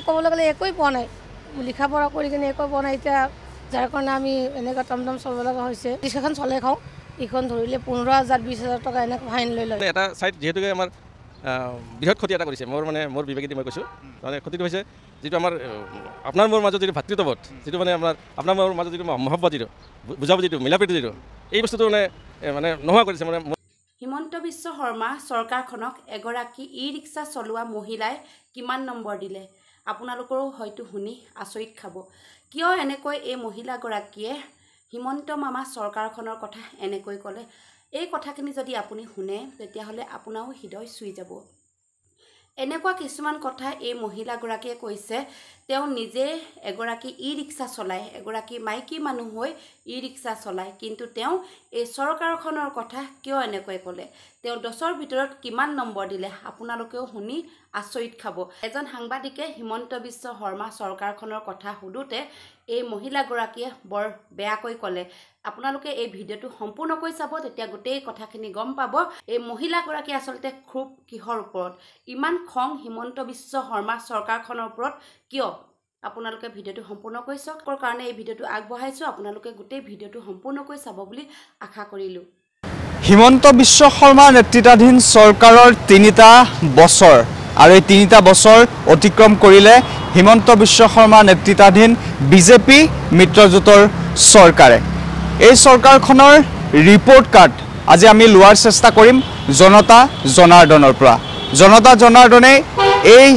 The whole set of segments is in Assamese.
ক'বলৈ গ'লে একোৱেই পোৱা নাই লিখা পঢ়া কৰি কিনে একো পোৱা নাই এতিয়া যাৰ কাৰণে আমি এনেকুৱা টমটম চলাব লগা হৈছে ৰিক্সাখন চলাই খাওঁ এইখন ধৰিলে 15,000 20,000 টকা এনেকৈ ফাইন লৈ লয় এটা চাইড যিহেতুকে আমাৰ বৃহৎ ক্ষতি এটা কৰিছে মোৰ মানে মোৰ বিবেকেদি মই কৈছোঁ মানে ক্ষতিটো হৈছে যিটো আমাৰ আপোনাৰ মোৰ মাজত যিটো ভাতৃত্ববোধ যিটো মানে আপোনাৰ মোৰ মাজত যিটো মহব্বত যিটো বুজাবুজিটো মিলাপ্ৰীতি যিটো এই বস্তুটো মানে নোহোৱা কৰিছে মানে হিমন্ত বিশ্ব শৰ্মা চৰকাৰখনক এগৰাকী ই ৰিক্সা চলোৱা মহিলাই কিমান নম্বৰ দিলে আপোনালোকৰো হয়তো শুনি আচৰিত খাব কিয় এনেকৈ এই মহিলাগৰাকীয়ে হিমন্ত মামা চৰকাৰখনৰ কথা এনেকৈ ক'লে এই কথাখিনি যদি আপুনি শুনে তেতিয়াহ'লে আপোনাও হৃদয় চুই যাব এনেকুৱা কিছুমান কথা এই মহিলাগৰাকীয়ে কৈছে তেওঁ নিজে এগৰাকী ই ৰিক্সা চলায় এগৰাকী মাইকী মানুহ হৈ ই ৰিক্সা চলায় কিন্তু তেওঁ এই চৰকাৰখনৰ কথা কিয় এনেকৈ ক'লে তেওঁ 10ৰ ভিতৰত কিমান নম্বৰ দিলে আপোনালোকেও শুনি আচৰিত খাব এজন সাংবাদিকে হিমন্ত বিশ্ব শৰ্মা চৰকাৰখনৰ কথা সুধোতে এই মহিলাগৰাকীয়ে বৰ বেয়াকৈ ক'লে আপোনালোকে এই ভিডিঅ'টো সম্পূৰ্ণকৈ চাব তেতিয়া গোটেই কথাখিনি গম পাব এই মহিলাগৰাকী আচলতে খুব কিহৰ ওপৰত ইমান খং হিমন্ত বিশ্ব শৰ্মা চৰকাৰখনৰ ওপৰত কিয় আপোনালোকে ভিডিঅ'টো সম্পূৰ্ণকৈ চাওক কাৰণে এই ভিডিঅ'টো আগবঢ়াইছোঁ আপোনালোকে গোটেই ভিডিঅ'টো সম্পূৰ্ণকৈ চাব বুলি আশা কৰিলোঁ হিমন্ত বিশ্ব শৰ্মা নেতৃত্বাধীন চৰকাৰৰ 3টা বছৰ আৰু এই 3টা বছৰ অতিক্ৰম কৰিলে হিমন্ত বিশ্ব শৰ্মা নেতৃত্বাধীন বিজেপি মিত্ৰজোঁটৰ চৰকাৰে এই চৰকাৰখনৰ ৰিপৰ্ট কাৰ্ড আজি আমি লোৱাৰ চেষ্টা কৰিম জনতা জনাৰ্দনৰ পৰা জনতা জনাৰ্দনে এই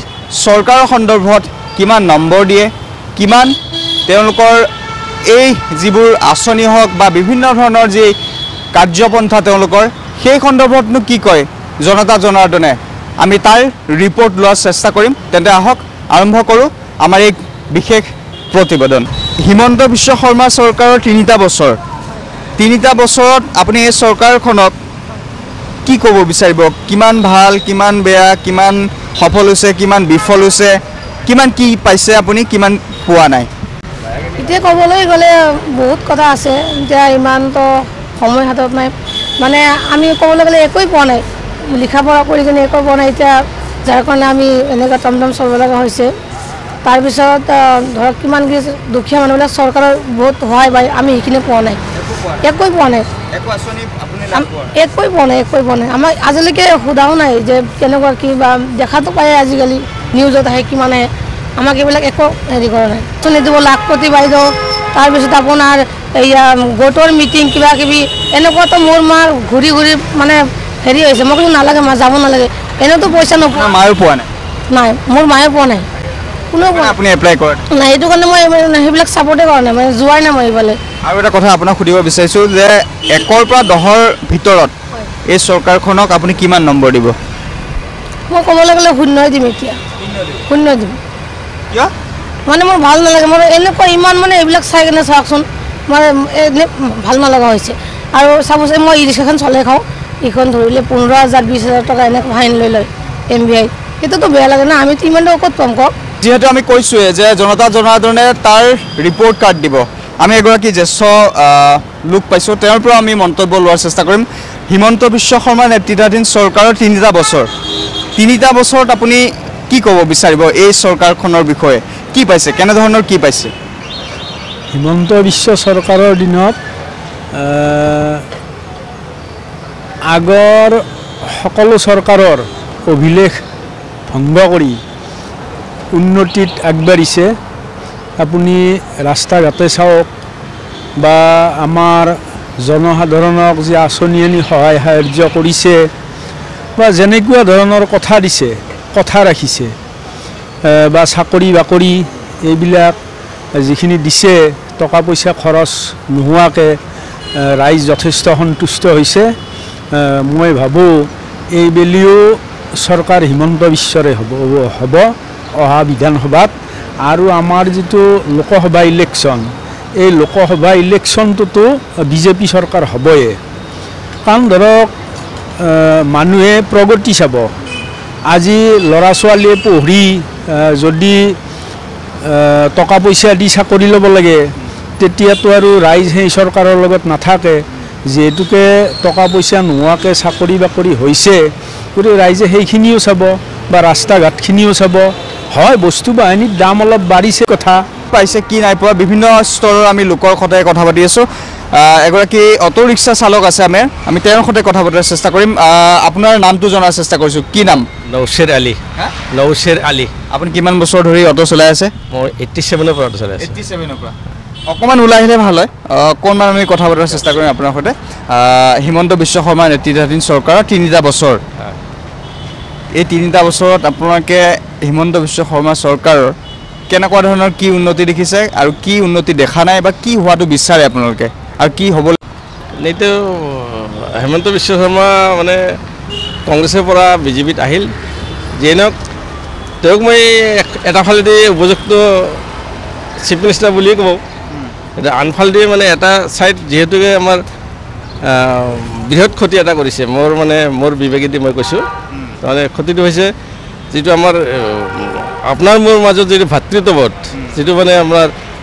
চৰকাৰৰ সন্দৰ্ভত কিমান নম্বৰ দিয়ে কিমান তেওঁলোকৰ এই যিবোৰ আঁচনি হওক বা বিভিন্ন ধৰণৰ যি কাৰ্যপন্থা তেওঁলোকৰ সেই সন্দৰ্ভতনো কি কয় জনতা জনাৰ্দনে আমি তাৰ ৰিপৰ্ট লোৱাৰ চেষ্টা কৰিম তেন্তে আহক আৰম্ভ কৰোঁ আমাৰ এক বিশেষ প্ৰতিবেদন হিমন্ত বিশ্ব শৰ্মা চৰকাৰৰ 3টা বছৰ 3টা বছৰত আপুনি এই চৰকাৰখনক কি ক'ব বিচাৰিব কিমান ভাল কিমান বেয়া কিমান সফল হৈছে কিমান বিফল হৈছে কিমান কি পাইছে আপুনি কিমান পোৱা নাই এতিয়া ক'বলৈ গ'লে বহুত কথা আছে এতিয়া ইমানতো সময় হাতত নাই মানে আমি ক'বলৈ গ'লে একোৱেই পোৱা নাই লিখা পঢ়া কৰি কিনে একো পোৱা নাই এতিয়া যাৰ কাৰণে আমি এনেকুৱা টমটম চলাব লগা হৈছে তাৰপিছত ধৰক কিমান কি দুখীয়া মানুহবিলাক চৰকাৰৰ বহুত সহায় পায় আমি সেইখিনি পোৱা নাই একোৱেই পোৱা নাই একোৱেই পোৱা নাই আমাক আজিলৈকে সোধাও নাই যে কেনেকুৱা কি বা দেখাটো পায় আজিকালি নিউজত আহে কিমান আহে আমাক এইবিলাক একো হেৰি কৰা নাই আঁচনি দিব লাখপতি বাইদেউ তাৰপিছত আপোনাৰ এয়া গোটৰ মিটিং কিবা কিবি এনেকুৱাতো মোৰ মাৰ ঘূৰি ঘূৰি মানে হেৰি হৈছে মই কৈছোঁ নালাগে মা যাব নালাগে এনেওতো পইচা নোপোৱা মায়েও পোৱা নাই মোৰ মায়ে পোৱা নাই কোনেও পোৱা আপুনি এপ্লাই কৰে নাই সেইটো কাৰণে মই সেইবিলাক ছাপৰ্টে কৰা নাই মানে যোৱাই নাই মই এইফালে আৰু এটা কথা আপোনাক সুধিব বিচাৰিছোঁ যে 1ৰ পৰা 10ৰ ভিতৰত এই চৰকাৰখনক আপুনি কিমান নম্বৰ দিব মই ক'বলৈ গ'লে 0 দিম এতিয়া 0 দিম কিয় মানে মোৰ ভাল নালাগে মোৰ এনেকুৱা ইমান মানে এইবিলাক চাই কিনে চাওকচোন মানে এনে ভাল নলগা হৈছে আৰু চাবচোন মই ই ৰিক্সাখন চলাই খাওঁ এইখন ধৰিলে 15,000 20,000 টকা এনেকৈ ফাইন লৈ লয় MVI সেইটোতো বেয়া লাগে না আমিতো ইমানটো ক'ত পাম কওক যিহেতু আমি কৈছোঁৱে যে জনতা জনাৰ্দনে তাৰ ৰিপৰ্ট কাৰ্ড দিব আমি এগৰাকী জ্যেষ্ঠ লোক পাইছোঁ তেওঁৰ পৰা আমি মন্তব্য লোৱাৰ চেষ্টা কৰিম হিমন্ত বিশ্ব শৰ্মা নেতৃত্বাধীন চৰকাৰৰ 3টা বছৰ 3টা বছৰত আপুনি কি ক'ব বিচাৰিব এই চৰকাৰখনৰ বিষয়ে কি পাইছে কেনেধৰণৰ কি পাইছে হিমন্ত বিশ্ব চৰকাৰৰ দিনত আগৰ সকলো চৰকাৰৰ অভিলেখ ভংগ কৰি উন্নতিত আগবাঢ়িছে আপুনি ৰাস্তা ঘাটে চাওক বা আমাৰ জনসাধাৰণক যে আঁচনি আনি সহায় সাহায্য কৰিছে বা যেনেকুৱা ধৰণৰ কথা দিছে কথা ৰাখিছে বা চাকৰি বাকৰি এইবিলাক যিখিনি দিছে টকা পইচা খৰচ নোহোৱাকৈ ৰাইজ যথেষ্ট সন্তুষ্ট হৈছে মই ভাবোঁ এইবেলিও চৰকাৰ হিমন্ত বিশ্বৰে হ'ব অহা বিধানসভাত আৰু আমাৰ যিটো লোকসভা ইলেকশ্যন এই লোকসভা ইলেকশ্যনটোতো বিজেপি চৰকাৰ হ'বই কাৰণ ধৰক মানুহে প্ৰগতি চাব আজি ল'ৰা ছোৱালীয়ে পঢ়ি যদি টকা পইচা দি চাকৰি ল'ব লাগে তেতিয়াতো আৰু ৰাইজ সেই চৰকাৰৰ লগত নাথাকে যেহেতুকে টকা পইচা নোহোৱাকৈ চাকৰি বাকৰি হৈছে গতিকে ৰাইজে সেইখিনিও চাব বা ৰাস্তা ঘাটখিনিও চাব হয় বস্তু বাহিনীৰ দাম অলপ বাঢ়িছে কথা পাইছে কি নাই পোৱা বিভিন্ন স্তৰৰ আমি লোকৰ সৈতে কথা পাতি আছোঁ এগৰাকী অটো ৰিক্সা চালক আছে আমি তেওঁৰ সৈতে কথা পতাৰ চেষ্টা কৰিম আপোনাৰ নামটো জনাৰ চেষ্টা কৰিছোঁ কি নাম নৌছেৰ আলী নৌছেৰ আলী আপুনি কিমান বছৰ ধৰি অটো চলাই আছে মই 87ৰ পৰা অটো চলাই আছোঁ 87ৰ পৰা অকণমান ওলাই আহিলে ভাল হয় অকণমান আমি কথা পতাৰ চেষ্টা কৰিম আপোনাৰ সৈতে হিমন্ত বিশ্ব শৰ্মা নেতৃত্বাধীন চৰকাৰৰ 3টা বছৰ এই 3টা বছৰত আপোনালোকে হিমন্ত বিশ্ব শৰ্মা চৰকাৰৰ কেনেকুৱা ধৰণৰ কি উন্নতি দেখিছে আৰু কি উন্নতি দেখা নাই বা কি হোৱাটো বিচাৰে আপোনালোকে আৰু কি হ'ব এইটো হিমন্ত বিশ্ব শৰ্মা মানে কংগ্ৰেছৰ পৰা বিজেপিত আহিল যিয়ে নহওক তেওঁক মই এটা ফালেদি উপযুক্ত চিফ মিনিষ্টাৰ বুলিয়ে ক'ব এতিয়া আনফালেদি মানে এটা ছাইড যিহেতুকে আমাৰ বৃহৎ ক্ষতি এটা কৰিছে মোৰ বিবেকেদি মই কৈছোঁ তাৰমানে ক্ষতিটো হৈছে যিটো আমাৰ আপোনাৰ মোৰ মাজত যিটো ভাতৃত্ববোধ যিটো মানে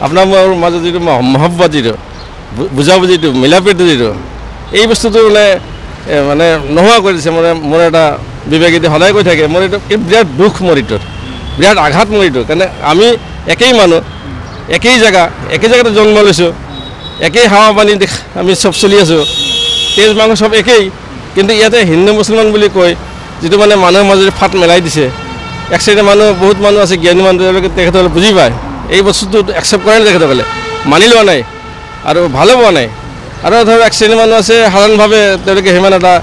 আপোনাৰ মোৰ মাজত যিটো মহব্বত যিটো বুজাবুজিটো মিলাপ্ৰীতি যিটো এই বস্তুটো মানে নোহোৱা কৰি দিছে মোৰ এটা বিবেকেদি সদায় কৈ থাকে মোৰ এইটো বিৰাট দুখ মোৰ এইটোত বিৰাট আঘাত মোৰ এইটো কাৰণে আমি একেই মানুহ একেই জেগাতে জন্ম লৈছোঁ একেই হাৱা পানী আমি চব চলি আছোঁ তেজ মাংস চব একেই কিন্তু ইয়াতে হিন্দু মুছলমান বুলি কয় যিটো মানে মানুহৰ মাজত ফাট মেলাই দিছে এক চাইডে বহুত মানুহ আছে জ্ঞানী মানুহ তেওঁলোকে তেখেতসকলে বুজি পায় এই বস্তুটো একচেপ্ট কৰে নাই তেখেতসকলে মানি লোৱা নাই আৰু ভালো পোৱা নাই আৰু ধৰক এক শ্ৰেণীৰ মানুহ আছে সাধাৰণভাৱে তেওঁলোকে সিমান এটা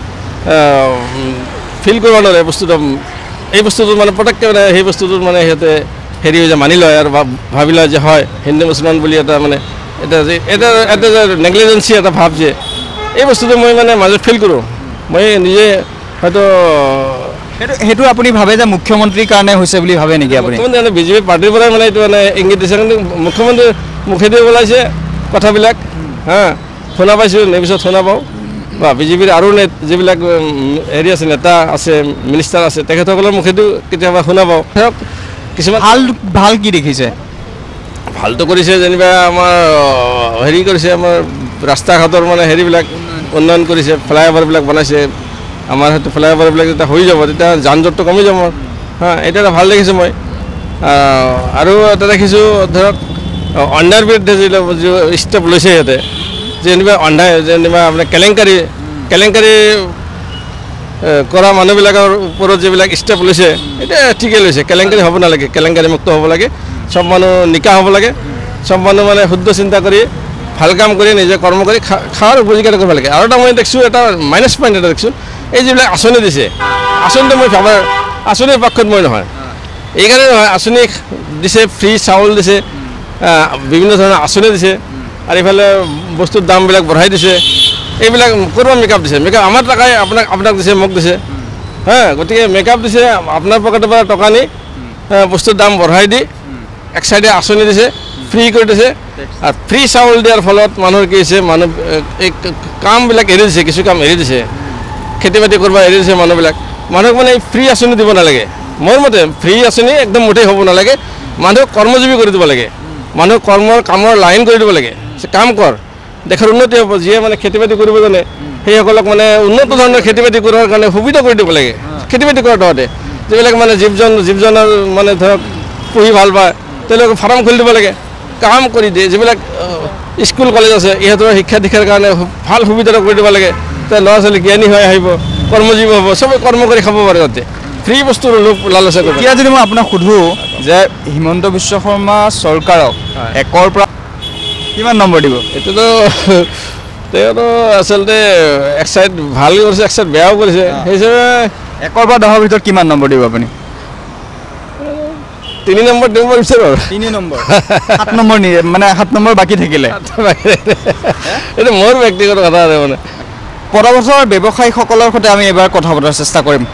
ফিল কৰিব নোৱাৰে বস্তুটো এই বস্তুটো মানে পটককৈ মানে সেই বস্তুটোত মানে সিহঁতে হেৰি হৈ যায় মানি লয় আৰু ভাবি লয় যে হয় হিন্দু মুছলমান বুলি এটা মানে এটা নেগলিজেঞ্চি এটা ভাৱ যে এই বস্তুটো মই মানে মাজত ফিল কৰোঁ মই নিজে হয়তো সেইটো আপুনি ভাবে যে মুখ্যমন্ত্ৰীৰ কাৰণে হৈছে বুলি ভাবে নেকি আপুনি মুখ্যমন্ত্ৰী বিজেপি পাৰ্টিৰ পৰাই মানে এইটো মানে ইংগিত দিছে কিন্তু মুখ্যমন্ত্ৰীৰ মুখেদি ওলাইছে কথাবিলাক শুনা পাইছোঁ নেপিছত শুনা পাওঁ বা বিজেপিৰ আৰু যিবিলাক হেৰি আছে নেতা আছে মিনিষ্টাৰ আছে তেখেতসকলৰ মুখেদিও কেতিয়াবা শুনা পাওঁ ধৰক কিছুমান ভাল কি দেখিছে ভালটো কৰিছে যেনিবা আমাৰ হেৰি কৰিছে আমাৰ ৰাস্তা ঘাটৰ মানে হেৰিবিলাক উন্নয়ন কৰিছে ফ্লাইঅভাৰবিলাক বনাইছে আমাৰ হয়তো ফ্লাইঅভাৰবিলাক যেতিয়া হৈ যাব তেতিয়া যান জঁটটো কমি যাব এইটো এটা ভাল দেখিছোঁ মই আৰু এটা দেখিছোঁ ধৰক অন্যায়ৰ বিৰুদ্ধে যিটো ষ্টেপ লৈছে সিহঁতে যেনিবা যেনিবা আপোনাৰ কেলেংকাৰী কৰা মানুহবিলাকৰ ওপৰত যিবিলাক ষ্টেপ লৈছে এতিয়া ঠিকেই লৈছে কেলেংকাৰী হ'ব নালাগে কেলেংকাৰী মুক্ত হ'ব লাগে চব মানুহ নিকা হ'ব লাগে চব মানুহ মানে শুদ্ধ চিন্তা কৰি ভাল কাম কৰি নিজে কৰ্ম কৰি খোৱাৰ উপযোগিতা কৰিব লাগে আৰু এটা মই দেখিছোঁ এটা মাইনাছ পইণ্ট এটা দেখিছোঁ এই যিবিলাক আঁচনি দিছে আঁচনিটো মই ভাবাৰ আঁচনিৰ পক্ষত মই নহয় এইকাৰণে নহয় আঁচনি দিছে ফ্ৰী চাউল দিছে বিভিন্ন ধৰণৰ আঁচনি দিছে আৰু ইফালে বস্তুৰ দামবিলাক বঢ়াই দিছে এইবিলাক ক'ৰবাত মেকআপ দিছে মেকআপ আমাৰ টকাই আপোনাক দিছে মোক দিছে গতিকে মেকআপ দিছে আপোনাৰ পকেটৰ পৰা টকা নি বস্তুৰ দাম বঢ়াই দি এক চাইডে আঁচনি দিছে ফ্ৰী কৰি দিছে আৰু ফ্ৰী চাউল দিয়াৰ ফলত মানুহৰ কি হৈছে মানুহ এই কামবিলাক এৰি দিছে কিছু কাম এৰি দিছে খেতি বাতি কৰিব এৰি দিছে মানুহক মানে ফ্ৰী আঁচনি দিব নালাগে মোৰ মতে ফ্ৰী আঁচনি একদম মুঠেই হ'ব নালাগে মানুহক কৰ্মজীৱী কৰি দিব লাগে মানুহক কামৰ লাইন কৰি দিব লাগে কাম কৰ দেশৰ উন্নতি হ'ব যিয়ে মানে খেতি বাতি কৰিব জানে সেইসকলক মানে উন্নত ধৰণৰ খেতি বাতি কৰাৰ কাৰণে সুবিধা কৰি দিব লাগে খেতি বাতি কৰাৰ লগতে যিবিলাক মানে জীৱ-জন্তুৰ মানে ধৰক পুহি ভাল পায় তেওঁলোকক ফাৰ্ম খুলি দিব লাগে কাম কৰি দিয়ে যিবিলাক স্কুল কলেজ আছে ইহঁতৰ শিক্ষা দীক্ষাৰ কাৰণে ভাল সুবিধা কৰি দিব লাগে তেওঁ ল'ৰা ছোৱালী জ্ঞানী হৈ আহিব কৰ্মজীৱী হ'ব চবেই কৰ্ম কৰি খাব পাৰে তাতে ফ্ৰী বস্তুৰ লোক লালচা কৰিব এতিয়া যদি মই আপোনাক সোধোঁ যে হিমন্ত বিশ্ব শৰ্মা চৰকাৰক 1ৰ পৰা কিমান নম্বৰ দিব এইটোতো তেওঁতো আচলতে এক চাইড ভাল কৰিছে এক চাইড বেয়াও কৰিছে সেই হিচাপে 1ৰ পৰা 10ৰ ভিতৰত কিমান নম্বৰ দিব আপুনি 3 নম্বৰ দিব বিচাৰোঁ আৰু 3 নম্বৰ 7 নম্বৰ মানে 7 নম্বৰ বাকী থাকিলে এইটো মোৰ ব্যক্তিগত কথা আৰু মানে পদবছৰ ব্যৱসায়ীসকলৰ সৈতে আমি এবাৰ কথা পতাৰ চেষ্টা কৰিম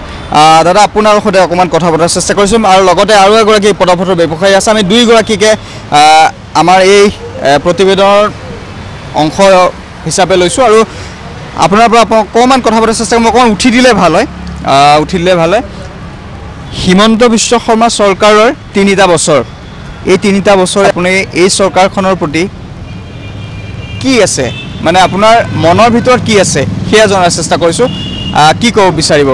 দাদা আপোনাৰ সৈতে অকণমান কথা পতাৰ চেষ্টা কৰিছোঁ আৰু লগতে আৰু এগৰাকী পদবছৰ ব্যৱসায়ী আছে আমি দুয়োগৰাকীকে আমাৰ এই প্ৰতিবেদনৰ অংশ হিচাপে লৈছোঁ আৰু আপোনাৰ পৰা অকণমান কথা পতাৰ চেষ্টা কৰিম অকণমান উঠি দিলে ভাল হয় হিমন্ত বিশ্ব শৰ্মা চৰকাৰৰ 3টা বছৰ এই 3টা বছৰ আপুনি এই চৰকাৰখনৰ প্ৰতি কি আছে মানে আপোনাৰ মনৰ ভিতৰত কি আছে সেয়া জনাৰ চেষ্টা কৰিছোঁ কি ক'ব বিচাৰিব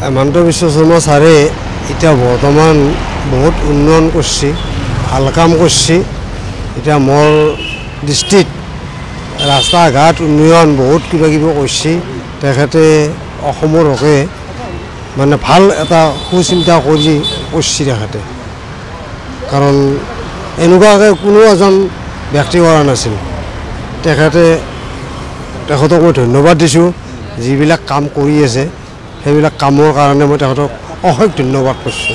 হিমন্ত বিশ্ব শৰ্মা ছাৰে এতিয়া বৰ্তমান বহুত উন্নয়ন কৰিছে, ভাল কাম কৰিছে। এতিয়া মোৰ ডিষ্ট্ৰিক্ট ৰাস্তা ঘাট উন্নয়ন বহুত কিবা কিবি কৰিছে তেখেতে। অসমৰ হকে মানে ভাল এটা সুচিন্তা কৰি কৰিছে তেখেতে, কাৰণ এনেকুৱাকৈ কোনো এজন ব্যক্তি কৰা নাছিল। তেখেতক মই ধন্যবাদ দিছোঁ। যিবিলাক কাম কৰি আছে সেইবিলাক কামৰ কাৰণে মই তেখেতক অশেষ ধন্যবাদ দিছোঁ।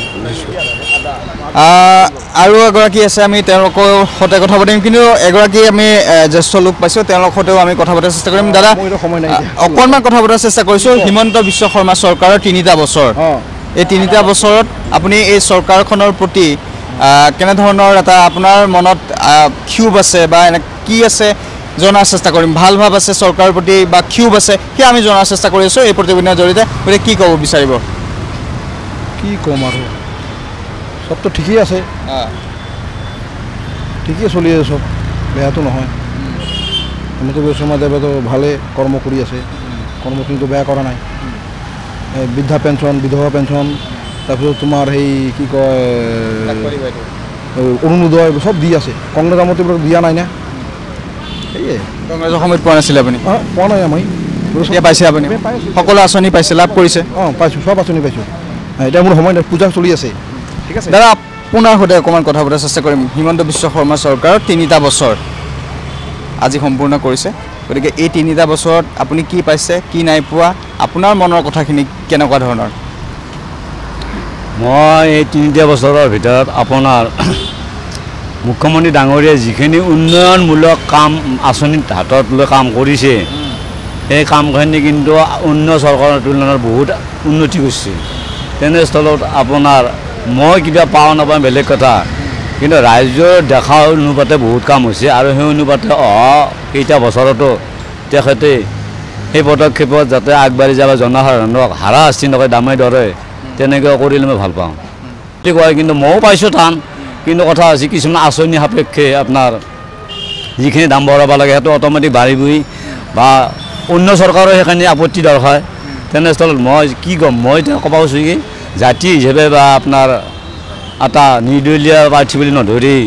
আৰু এগৰাকী আছে, আমি তেওঁলোকৰ সৈতে কথা পাতিম, কিন্তু এগৰাকী আমি জ্যেষ্ঠ লোক পাইছোঁ, তেওঁলোকৰ সৈতেও আমি কথা পতাৰ চেষ্টা কৰিম। দাদা, অকণমান কথা পতাৰ চেষ্টা কৰিছোঁ। হিমন্ত বিশ্ব শৰ্মা চৰকাৰৰ 3টা বছৰ, এই 3টা বছৰত আপুনি এই চৰকাৰখনৰ প্ৰতি কেনেধৰণৰ এটা আপোনাৰ মনত ক্ষোভ আছে বা এনে কি আছে জনাৰ চেষ্টা কৰিম। ভাল ভাৱ আছে চৰকাৰৰ প্ৰতি বা ক্ষোভ আছে, সেয়া আমি জনাৰ চেষ্টা কৰি আছোঁ এই প্ৰতিবেদনৰ জৰিয়তে। গতিকে কি ক'ব বিচাৰিব? কি ক'ম আৰু, চবতো ঠিকেই আছে, ঠিকেই চলি আছে, চব বেয়াটো নহয়। হিমন্ত বিশ্ব শৰ্মা দেৱেতো ভালে কৰ্ম কৰি আছে, কৰ্ম কিন্তু বেয়া কৰা নাই। বৃদ্ধা পেঞ্চন, বিধৱা পেঞ্চন, তাৰপিছত তোমাৰ সেই কি কয় অৰুণোদয় চব দি আছে। কংগ্ৰেছ আমত এইবিলাক দিয়া নাই না, সেয়ে। কংগ্ৰেছৰ সময়ত পোৱা নাছিলে আপুনি? পোৱা নাই আমি। এতিয়া পাইছে আপুনি? সকলো আঁচনি পাইছে, লাভ কৰিছে? পাইছোঁ, চব আঁচনি পাইছোঁ। এতিয়া মোৰ সময় পূজা চলি আছে, ঠিক আছে। দাদা, আপোনাৰ সৈতে অকণমান কথা পতাৰ চেষ্টা কৰিম। হিমন্ত বিশ্ব শৰ্মা চৰকাৰৰ 3টা বছৰ আজি সম্পূৰ্ণ কৰিছে, গতিকে এই 3টা বছৰত আপুনি কি পাইছে, কি নাই পোৱা, আপোনাৰ মনৰ কথাখিনি কেনেকুৱা ধৰণৰ? মই এই 3টা বছৰৰ ভিতৰত আপোনাৰ মুখ্যমন্ত্ৰী ডাঙৰীয়াই যিখিনি উন্নয়নমূলক কাম আঁচনিত হাতত লৈ কাম কৰিছে, সেই কামখিনি কিন্তু অন্য চৰকাৰৰ তুলনাত বহুত উন্নতি কৰিছে। তেনেস্থলত আপোনাৰ মই কিবা পাওঁ নাপাওঁ বেলেগ কথা, কিন্তু ৰাইজৰ দেখা অনুপাতে বহুত কাম হৈছে, আৰু সেই অনুপাতে অহা কেইটা বছৰতো তেখেতে সেই পদক্ষেপত যাতে আগবাঢ়ি যাব, জনসাধাৰণক হাৰাশাস্তি নকৰে, দামে দৰে তেনেকৈ কৰিলে মই ভাল পাওঁ। ঠিক কয়, কিন্তু ময়ো পাইছোঁ টান। কিন্তু কথা হৈছে কিছুমান আঁচনি সাপেক্ষে আপোনাৰ যিখিনি দাম বঢ়াব লাগে সেইটো অট'মেটিক বাঢ়িবই, বা অন্য চৰকাৰৰ সেইখিনি আপত্তি দৰ্শায়। তেনেস্থলত মই কি ক'ম, মই এতিয়া ক'ব কৈছোঁ কি জাতি হিচাপে বা আপোনাৰ এটা নিৰ্দলীয় প্ৰাৰ্থী বুলি নধৰি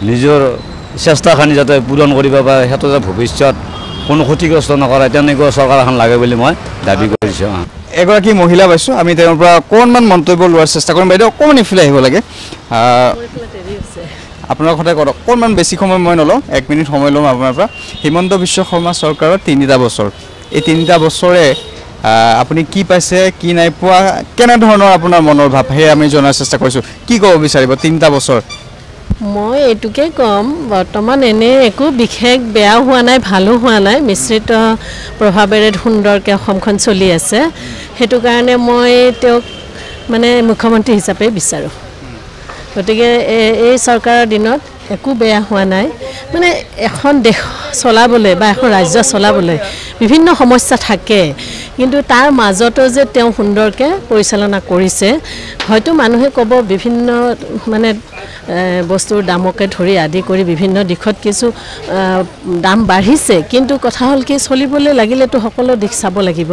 নিজৰ চেষ্টাখিনি যাতে পূৰণ কৰিব পাৰে, সেইটো যাতে ভৱিষ্যত কোনো ক্ষতিগ্ৰস্ত নকৰে, তেনেকুৱা চৰকাৰ এখন লাগে বুলি মই দাবী কৰিছোঁ। এগৰাকী মহিলা পাইছোঁ, আমি তেওঁৰ পৰা অকণমান মন্তব্য লোৱাৰ চেষ্টা কৰিম। বাইদেউ, অকণমান ইফালে আহিব লাগে। আপোনাৰ কথা কওক, অকণমান বেছি সময় মই নলওঁ, 1 মিনিট সময় ল'ম আপোনাৰ পৰা। হিমন্ত বিশ্ব শৰ্মা চৰকাৰৰ 3টা বছৰ, এই 3টা বছৰে আপুনি কি পাইছে, কি নাই পোৱা, কেনেধৰণৰ আপোনাৰ মনৰ ভাৱ, সেয়া আমি জনাৰ চেষ্টা কৰিছোঁ। কি ক'ব বিচাৰিব 3টা বছৰ? মই এইটোকে ক'ম, বৰ্তমান এনে একো বিশেষ বেয়াও হোৱা নাই, ভালো হোৱা নাই, মিশ্ৰিত প্ৰভাৱেৰে সুন্দৰকৈ অসমখন চলি আছে। সেইটো কাৰণে মই তেওঁক মানে মুখ্যমন্ত্ৰী হিচাপে বিচাৰোঁ। গতিকে এই চৰকাৰৰ দিনত একো বেয়া হোৱা নাই। মানে এখন দেশ চলাবলৈ বা এখন ৰাজ্য চলাবলৈ বিভিন্ন সমস্যা থাকে, কিন্তু তাৰ মাজতো যে তেওঁ সুন্দৰকৈ পৰিচালনা কৰিছে। হয়তো মানুহে ক'ব বিভিন্ন মানে বস্তুৰ দামকে ধৰি আদি কৰি বিভিন্ন দিশত কিছু দাম বাঢ়িছে, কিন্তু কথা হ'ল কি চলিবলৈ লাগিলেতো সকলো দিশ চাব লাগিব।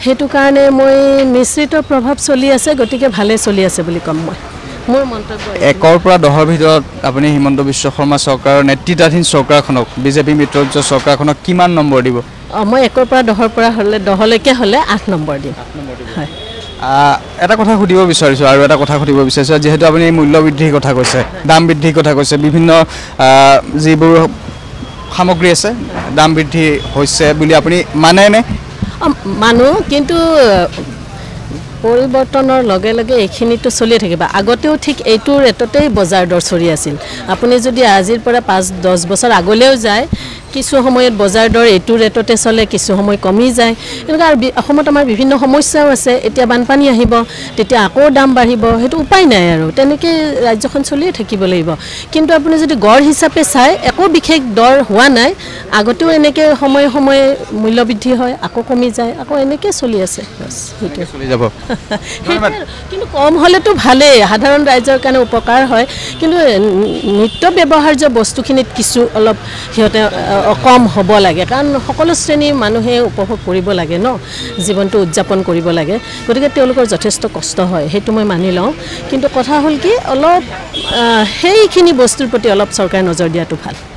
সেইটো কাৰণে মই মিশ্ৰিত প্ৰভাৱ চলি আছে, গতিকে ভালে চলি আছে বুলি ক'ম মই। মোৰ মন্তব্য 1ৰ পৰা 10ৰ ভিতৰত আপুনি হিমন্ত বিশ্ব শৰ্মা চৰকাৰৰ নেতৃত্বাধীন চৰকাৰখনক, বিজেপি মিত্ৰজোঁটৰ চৰকাৰখনক কিমান নম্বৰ দিব? মই 1ৰ পৰা 10ৰ পৰা হ'লে 10লৈকে হ'লে 8 নম্বৰ দিম। হয়। এটা কথা সুধিব বিচাৰিছোঁ, আৰু এটা কথা সুধিব বিচাৰিছোঁ, যিহেতু আপুনি মূল্য বৃদ্ধিৰ কথা কৈছে, দাম বৃদ্ধিৰ কথা কৈছে, বিভিন্ন যিবোৰ সামগ্ৰী আছে দাম বৃদ্ধি হৈছে বুলি আপুনি মানেনে? মানুহ, কিন্তু পৰিৱৰ্তনৰ লগে লগে এইখিনিতো চলিয়ে থাকিব। আগতেও ঠিক এইটো ৰেটতেই বজাৰ দৰ চলি আছিল। আপুনি যদি আজিৰ পৰা 5-10 বছৰ আগলৈও যায়, কিছু সময়ত বজাৰ দৰ এইটো ৰেটতে চলে, কিছু সময় কমি যায়। এনেকুৱা অসমত আমাৰ বিভিন্ন সমস্যাও আছে। এতিয়া বানপানী আহিব, তেতিয়া আকৌ দাম বাঢ়িব, সেইটো উপায় নাই আৰু তেনেকৈ ৰাজ্যখন চলিয়ে থাকিব লাগিব। কিন্তু আপুনি যদি গড় হিচাপে চাই, একো বিশেষ দৰ হোৱা নাই। আগতেও এনেকৈ সময়ে সময়ে মূল্য বৃদ্ধি হয়, আকৌ কমি যায়, আকৌ এনেকৈ চলি আছে। সেইটোৱে চলি যাব। কিন্তু কম হ'লেতো ভালেই, সাধাৰণ ৰাইজৰ কাৰণে উপকাৰ হয়। কিন্তু নিত্য ব্যৱহাৰ্য বস্তুখিনিত কিছু অলপ সিহঁতে কম হ'ব লাগে কাৰণ সকলো শ্ৰেণীৰ মানুহে উপভোগ কৰিব লাগে ন জীৱনটো উদযাপন কৰিব লাগে গতিকে তেওঁলোকৰ যথেষ্ট কষ্ট হয় সেইটো মই মানি লওঁ কিন্তু কথা হ'ল কি অলপ সেইখিনি বস্তুৰ প্ৰতি অলপ চৰকাৰে নজৰ দিয়াটো ভাল